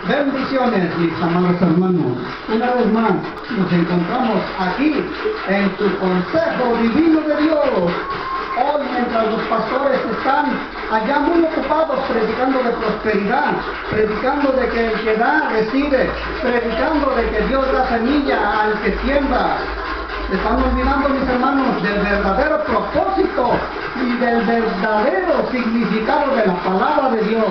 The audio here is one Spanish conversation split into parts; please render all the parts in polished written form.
Bendiciones, mis amados hermanos. Una vez más nos encontramos aquí en tu consejo divino de Dios. Hoy, mientras los pastores están allá muy ocupados predicando de prosperidad, predicando de que el que da recibe, predicando de que Dios da semilla al que siembra, están olvidando, mis hermanos, del verdadero propósito y del verdadero significado de la palabra de Dios.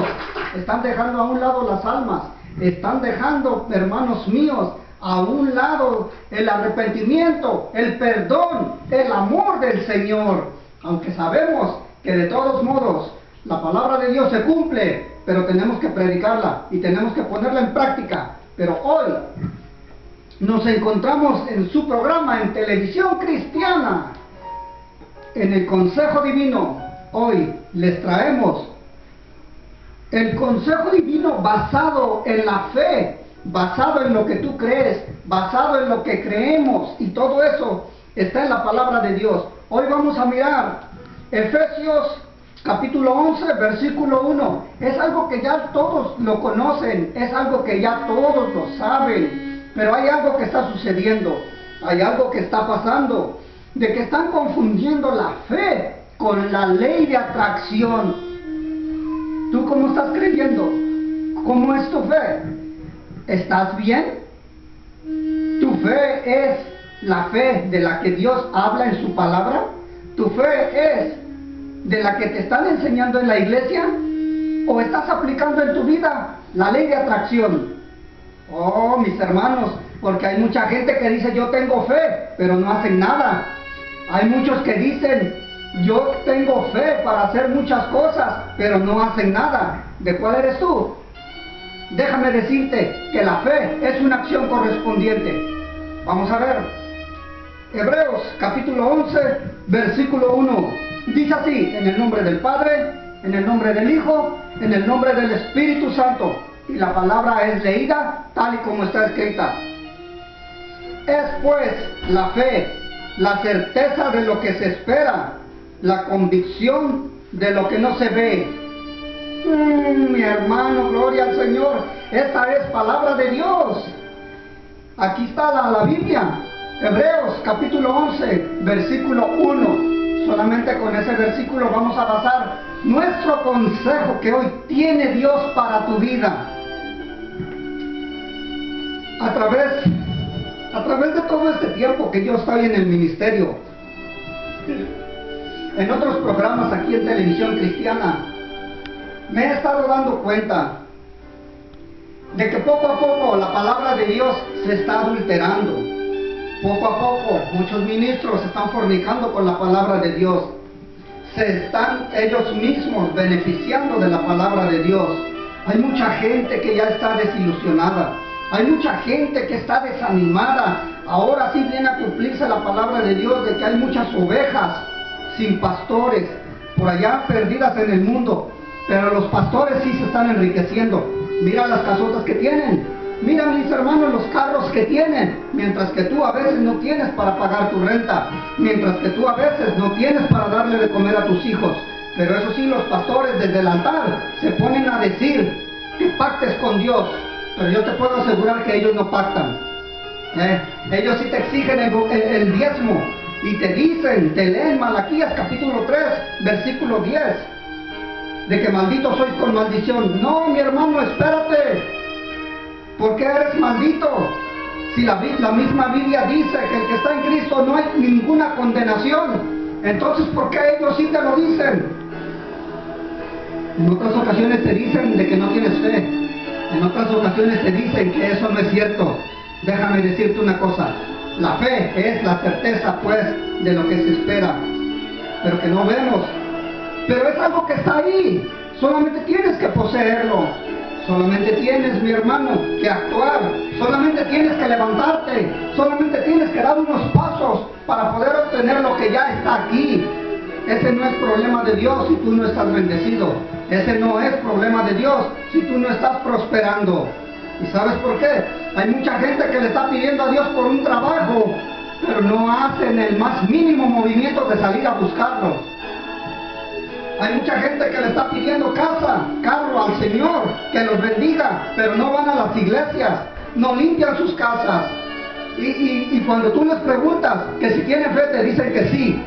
Están dejando a un lado las almas. Están dejando, hermanos míos, a un lado el arrepentimiento, el perdón, el amor del Señor. Aunque sabemos que de todos modos la palabra de Dios se cumple, pero tenemos que predicarla y tenemos que ponerla en práctica. Pero hoy nos encontramos en su programa en televisión cristiana, en el Consejo Divino. Hoy les traemos el consejo divino basado en la fe, basado en lo que tú crees, basado en lo que creemos, y todo eso está en la palabra de Dios. Hoy vamos a mirar Efesios capítulo 11, versículo 1. Es algo que ya todos lo conocen, es algo que ya todos lo saben, pero hay algo que está sucediendo, hay algo que está pasando, de que están confundiendo la fe con la ley de atracción. ¿Tú cómo estás creyendo? ¿Cómo es tu fe? ¿Estás bien? ¿Tu fe es la fe de la que Dios habla en su palabra? ¿Tu fe es de la que te están enseñando en la iglesia? ¿O estás aplicando en tu vida la ley de atracción? Oh, mis hermanos, porque hay mucha gente que dice yo tengo fe, pero no hacen nada. Hay muchos que dicen yo tengo fe para hacer muchas cosas, pero no hacen nada. ¿De cuál eres tú? Déjame decirte que la fe es una acción correspondiente. Vamos a ver. Hebreos capítulo 11, versículo 1. Dice así: en el nombre del Padre, en el nombre del Hijo, en el nombre del Espíritu Santo. Y la palabra es leída tal y como está escrita. Es pues la fe, la certeza de lo que se espera, la convicción de lo que no se ve. Mi hermano, gloria al Señor. Esta es palabra de Dios. Aquí está la Biblia. Hebreos capítulo 11, versículo 1. Solamente con ese versículo vamos a basar nuestro consejo que hoy tiene Dios para tu vida. A través de todo este tiempo que yo estoy en el ministerio, en otros programas aquí en televisión cristiana, me he estado dando cuenta de que poco a poco la palabra de Dios se está adulterando. Poco a poco muchos ministros están fornicando con la palabra de Dios. Se están ellos mismos beneficiando de la palabra de Dios. Hay mucha gente que ya está desilusionada. Hay mucha gente que está desanimada. Ahora sí viene a cumplirse la palabra de Dios de que hay muchas ovejas sin pastores por allá perdidas en el mundo, pero los pastores sí se están enriqueciendo. Mira las casotas que tienen, mira, mis hermanos, los carros que tienen, mientras que tú a veces no tienes para pagar tu renta, mientras que tú a veces no tienes para darle de comer a tus hijos. Pero eso sí, los pastores desde el altar se ponen a decir que pactes con Dios, pero yo te puedo asegurar que ellos no pactan. Ellos sí te exigen el diezmo, y te dicen, te leen Malaquías capítulo 3, versículo 10, de que maldito sois con maldición. No, mi hermano, espérate. ¿Por qué eres maldito? Si la misma Biblia dice que el que está en Cristo no hay ninguna condenación, entonces ¿por qué ellos sí te lo dicen? En otras ocasiones te dicen de que no tienes fe. En otras ocasiones te dicen que eso no es cierto. Déjame decirte una cosa. La fe es la certeza, pues, de lo que se espera, pero que no vemos. Pero es algo que está ahí. Solamente tienes que poseerlo. Solamente tienes, mi hermano, que actuar. Solamente tienes que levantarte. Solamente tienes que dar unos pasos para poder obtener lo que ya está aquí. Ese no es problema de Dios si tú no estás bendecido. Ese no es problema de Dios si tú no estás prosperando. ¿Y sabes por qué? Hay mucha gente que le está pidiendo a Dios por un trabajo, pero no hacen el más mínimo movimiento de salir a buscarlo. Hay mucha gente que le está pidiendo casa, carro al Señor, que los bendiga, pero no van a las iglesias, no limpian sus casas. Y cuando tú les preguntas que si tienen fe, te dicen que sí.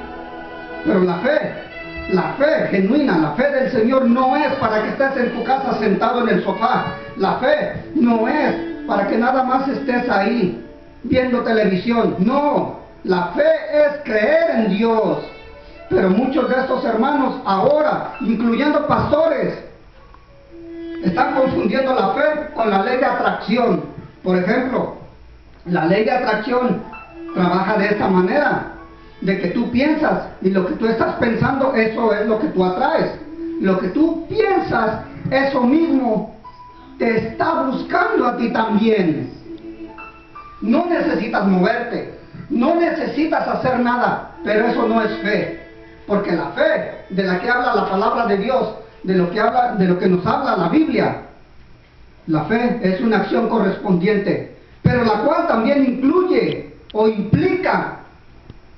Pero la fe genuina, la fe del Señor no es para que estés en tu casa sentado en el sofá. La fe no es para que nada más estés ahí viendo televisión. No, la fe es creer en Dios. Pero muchos de estos hermanos ahora, incluyendo pastores, están confundiendo la fe con la ley de atracción. Por ejemplo, la ley de atracción trabaja de esta manera, de que tú piensas y lo que tú estás pensando, eso es lo que tú atraes. Lo que tú piensas, eso mismo te está buscando a ti también. No necesitas moverte, no necesitas hacer nada, pero eso no es fe. Porque la fe de la que habla la palabra de Dios, de lo que nos habla la Biblia, la fe es una acción correspondiente, pero la cual también incluye o implica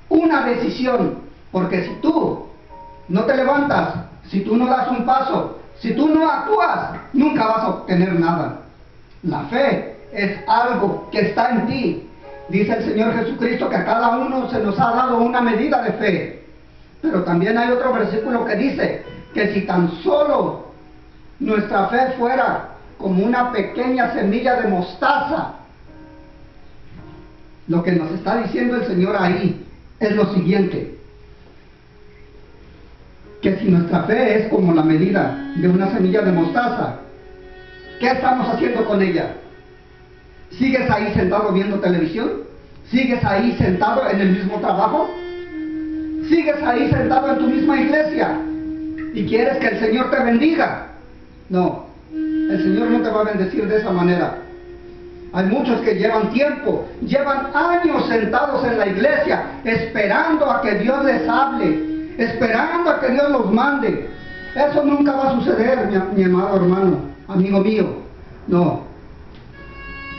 una decisión. Porque si tú no te levantas, si tú no das un paso, si tú no actúas, nunca vas a obtener nada. La fe es algo que está en ti. Dice el Señor Jesucristo que a cada uno se nos ha dado una medida de fe. Pero también hay otro versículo que dice que si tan solo nuestra fe fuera como una pequeña semilla de mostaza, lo que nos está diciendo el Señor ahí es lo siguiente: que si nuestra fe es como la medida de una semilla de mostaza, ¿qué estamos haciendo con ella? ¿Sigues ahí sentado viendo televisión? ¿Sigues ahí sentado en el mismo trabajo? ¿Sigues ahí sentado en tu misma iglesia y quieres que el Señor te bendiga? No, el Señor no te va a bendecir de esa manera. Hay muchos que llevan tiempo, llevan años sentados en la iglesia, esperando a que Dios les hable, esperando a que Dios los mande. Eso nunca va a suceder, mi amado hermano, amigo mío. No.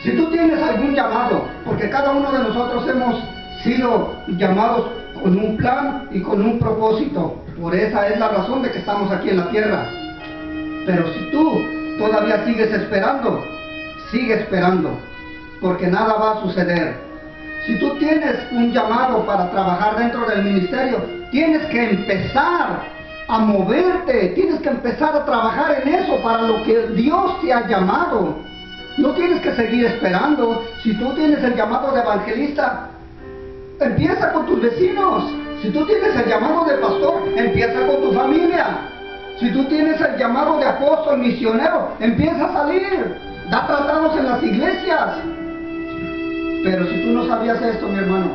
Si tú tienes algún llamado, porque cada uno de nosotros hemos sido llamados con un plan y con un propósito, por esa es la razón de que estamos aquí en la tierra. Pero si tú todavía sigues esperando, sigue esperando, porque nada va a suceder. Si tú tienes un llamado para trabajar dentro del ministerio, tienes que empezar a moverte, tienes que empezar a trabajar en eso para lo que Dios te ha llamado. No tienes que seguir esperando. Si tú tienes el llamado de evangelista, empieza con tus vecinos. Si tú tienes el llamado de pastor, empieza con tu familia. Si tú tienes el llamado de apóstol, misionero, empieza a salir. Da tratados en las iglesias. Pero si tú no sabías esto, mi hermano,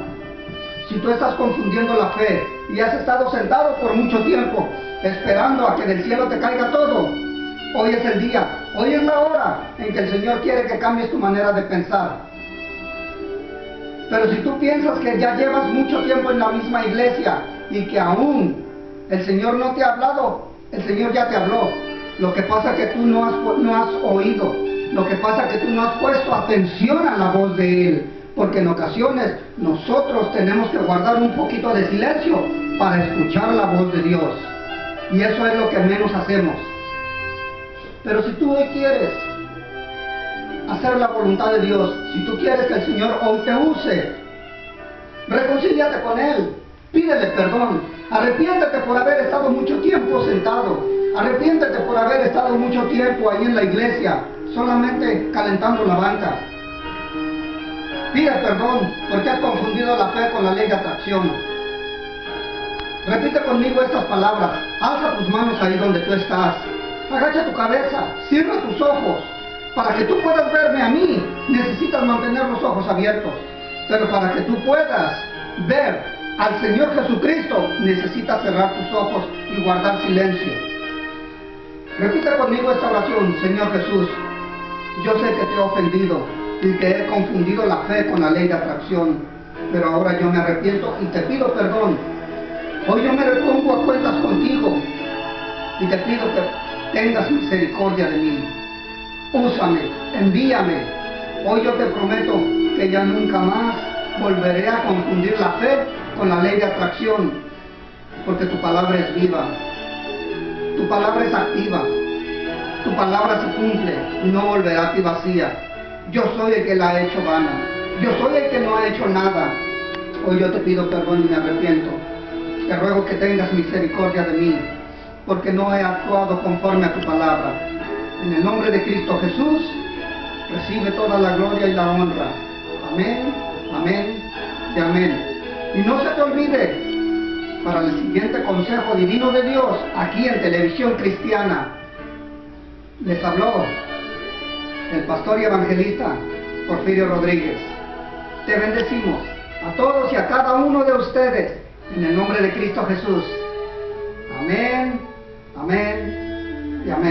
si tú estás confundiendo la fe y has estado sentado por mucho tiempo esperando a que del cielo te caiga todo, hoy es el día, hoy es la hora en que el Señor quiere que cambies tu manera de pensar. Pero si tú piensas que ya llevas mucho tiempo en la misma iglesia y que aún el Señor no te ha hablado, el Señor ya te habló. Lo que pasa es que tú no has oído. Lo que pasa es que tú no has puesto atención a la voz de Él. Porque en ocasiones nosotros tenemos que guardar un poquito de silencio para escuchar la voz de Dios. Y eso es lo que menos hacemos. Pero si tú hoy quieres hacer la voluntad de Dios, si tú quieres que el Señor hoy te use, reconcíliate con Él, pídele perdón, arrepiéntete por haber estado mucho tiempo sentado, arrepiéntete por haber estado mucho tiempo ahí en la iglesia, solamente calentando la banca. Pide perdón porque has confundido la fe con la ley de atracción. Repite conmigo estas palabras, alza tus manos ahí donde tú estás, agacha tu cabeza, cierra tus ojos. Para que tú puedas verme a mí, necesitas mantener los ojos abiertos. Pero para que tú puedas ver al Señor Jesucristo, necesitas cerrar tus ojos y guardar silencio. Repite conmigo esta oración: Señor Jesús, yo sé que te he ofendido y que he confundido la fe con la ley de atracción, pero ahora yo me arrepiento y te pido perdón. Hoy yo me repongo a cuentas contigo y te pido que tengas misericordia de mí. Úsame, envíame. Hoy yo te prometo que ya nunca más volveré a confundir la fe con la ley de atracción, porque tu palabra es viva, tu palabra es activa, tu palabra se cumple y no volverá a ti vacía. yo soy el que la ha hecho vana. Yo soy el que no ha hecho nada. Hoy yo te pido perdón y me arrepiento. Te ruego que tengas misericordia de mí, porque no he actuado conforme a tu palabra. En el nombre de Cristo Jesús, recibe toda la gloria y la honra. Amén, amén y amén. Y no se te olvide, para el siguiente consejo divino de Dios, aquí en Televisión Cristiana, les habló el pastor y evangelista Porfirio Rodríguez. Te bendecimos a todos y a cada uno de ustedes en el nombre de Cristo Jesús. Amén, amén y amén.